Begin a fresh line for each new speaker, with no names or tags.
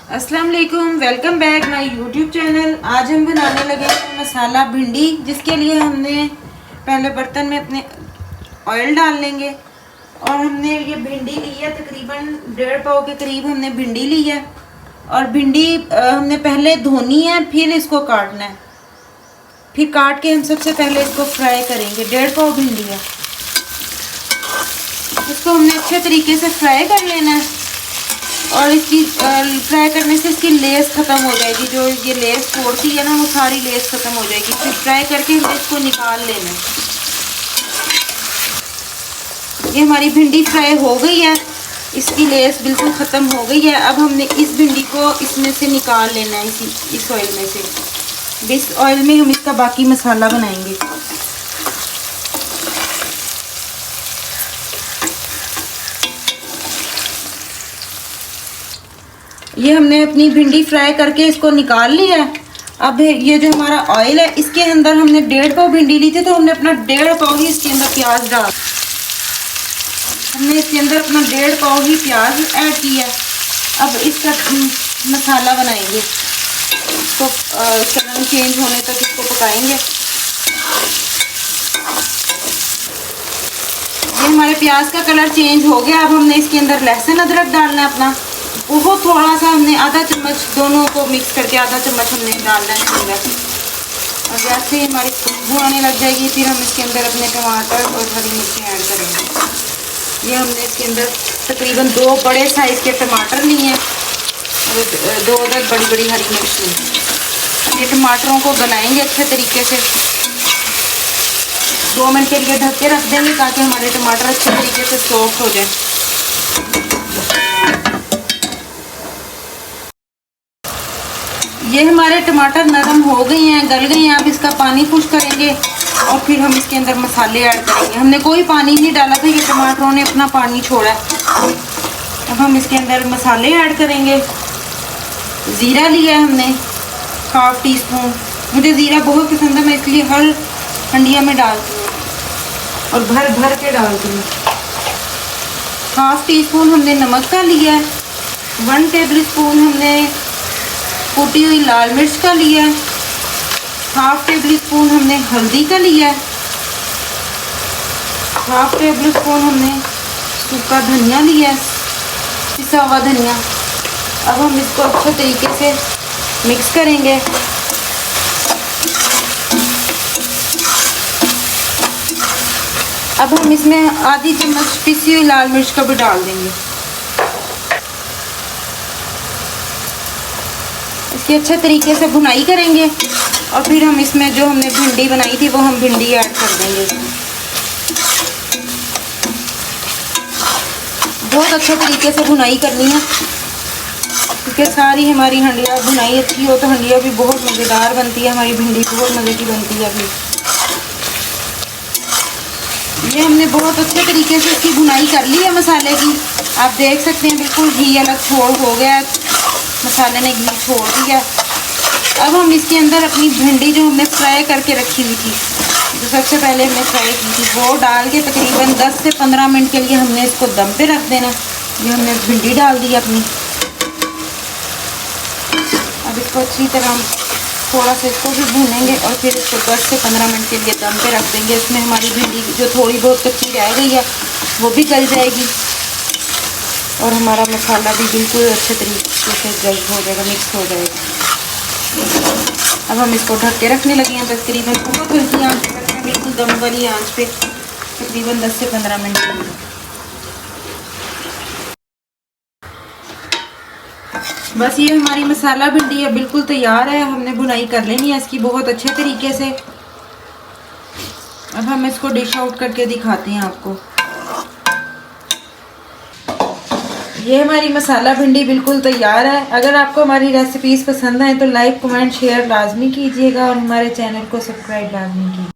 अस्सलाम वालेकुम, welcome back my YouTube channel. आज हम बनाने लगे हैं मसाला भिंडी, जिसके लिए हमने पहले बर्तन में अपने ऑयल डाल लेंगे। और हमने ये भिंडी ली है, तकरीबन 1.5 पाव के करीब हमने भिंडी ली है। और भिंडी हमने पहले धोनी है, फिर इसको काटना है। फिर काट के हम सबसे पहले इसको फ्राई करेंगे। 1.5 पाव भिंडी है, इसको हमने अच्छे तरीके से फ्राई कर लेना है। और इसकी फ्राई करने से इसकी लेस ख़त्म हो जाएगी, जो ये लेस छोड़ती है ना, वो सारी लेस ख़त्म हो जाएगी। फिर फ्राई करके हमें इसको निकाल लेना है। ये हमारी भिंडी फ्राई हो गई है, इसकी लेस बिल्कुल ख़त्म हो गई है। अब हमने इस भिंडी को इसमें से निकाल लेना है, इस ऑयल में से। इस ऑयल में हम इसका बाकी मसाला बनाएंगे। ये हमने अपनी भिंडी फ्राई करके इसको निकाल लिया है। अब ये जो हमारा ऑयल है, इसके अंदर हमने 1.5 पाव भिंडी ली थी, तो हमने अपना 1.5 पाव ही इसके अंदर प्याज डाल, हमने इसके अंदर अपना 1.5 पाव ही प्याज ऐड किया। अब इसका मसाला बनाएंगे, इसको रंग चेंज होने तक इसको पकाएंगे। ये हमारे प्याज का कलर चेंज हो गया। अब हमने इसके अंदर लहसुन अदरक डालना है अपना, बहुत थोड़ा सा, हमने आधा चम्मच, दोनों को मिक्स करके आधा चम्मच हमने डालना है इसके अंदर। और जैसे ही हमारी खुशबू आने लग जाएगी, फिर हम इसके अंदर अपने टमाटर और हरी मिर्ची ऐड करेंगे। ये हमने इसके अंदर तकरीबन 2 बड़े साइज़ के टमाटर लिए हैं और 2 अदद बड़ी बड़ी हरी मिर्च ली हैं। ये टमाटरों को गलाएंगे अच्छे तरीके से। 2 मिनट के लिए ढक के रख देंगे, ताकि हमारे टमाटर अच्छे तरीके से सॉफ्ट हो जाए। ये हमारे टमाटर नरम हो गए हैं, गल गए हैं। अब इसका पानी खुश करेंगे और फिर हम इसके अंदर मसाले ऐड करेंगे। हमने कोई पानी नहीं डाला था, ये टमाटरों ने अपना पानी छोड़ा है। अब हम इसके अंदर मसाले ऐड करेंगे। ज़ीरा लिया है हमने 1/2 टीस्पून। मुझे ज़ीरा बहुत पसंद है, मैं इसलिए हर हंडिया में डालती हूँ और भर भर के डालती हूँ। 1/2 टीस्पून हमने नमक का लिया है। 1 टेबल स्पून हमने कुटी हुई लाल मिर्च का लिया है। 1/2 टेबल स्पून हमने हल्दी का लिया है। 1/2 टेबल स्पून हमने सूखा धनिया लिया है, पिसा हुआ धनिया। अब हम इसको अच्छे तरीके से मिक्स करेंगे। अब हम इसमें आधी चम्मच पिसी हुई लाल मिर्च का भी डाल देंगे। इसकी अच्छे तरीके से भुनाई करेंगे और फिर हम इसमें जो हमने भिंडी बनाई थी, वो हम भिंडी ऐड कर देंगे इसमें। बहुत अच्छे तरीके से भुनाई करनी है, क्योंकि सारी हमारी हंडिया भुनाई अच्छी हो तो हंडिया भी बहुत मज़ेदार बनती है, हमारी भिंडी बहुत मज़े की बनती है। अभी ये हमने बहुत अच्छे तरीके से इसकी भुनाई कर ली है मसाले की। आप देख सकते हैं बिल्कुल घी अलग छोड़ हो गया, मसाले ने घी छोड़ दिया। अब हम इसके अंदर अपनी भिंडी जो हमने फ्राई करके रखी हुई थी, जो सबसे पहले हमने फ्राई की थी, वो डाल के तकरीबन 10 से 15 मिनट के लिए हमने इसको दम पे रख देना। ये हमने भिंडी डाल दी अपनी। अब इसको अच्छी तरह थोड़ा सा इसको भी भूनेंगे और फिर इसको 10 से 15 मिनट के लिए दम पे रख देंगे। इसमें हमारी भिंडी जो थोड़ी बहुत कच्ची रह गई है, वो भी गल जाएगी और हमारा मसाला भी बिल्कुल अच्छे तरीके से गल हो जाएगा, मिक्स हो जाएगा। अब हम इसको ढक के रखने लगे हैं तकरीबन, बहुत हल्की आंच पे रखें, बिल्कुल दम वाली आंच पे, तकरीबन 10 से 15 मिनट के लिए। बस ये हमारी मसाला भिंडी है बिल्कुल तैयार है। हमने भुनाई कर लेनी है इसकी बहुत अच्छे तरीके से। अब हम इसको डिश आउट करके दिखाते हैं आपको। ये हमारी मसाला भिंडी बिल्कुल तैयार है। अगर आपको हमारी रेसिपीज़ पसंद आए तो लाइक, कमेंट, शेयर लाजमी कीजिएगा और हमारे चैनल को सब्सक्राइब लाजमी कीजिए।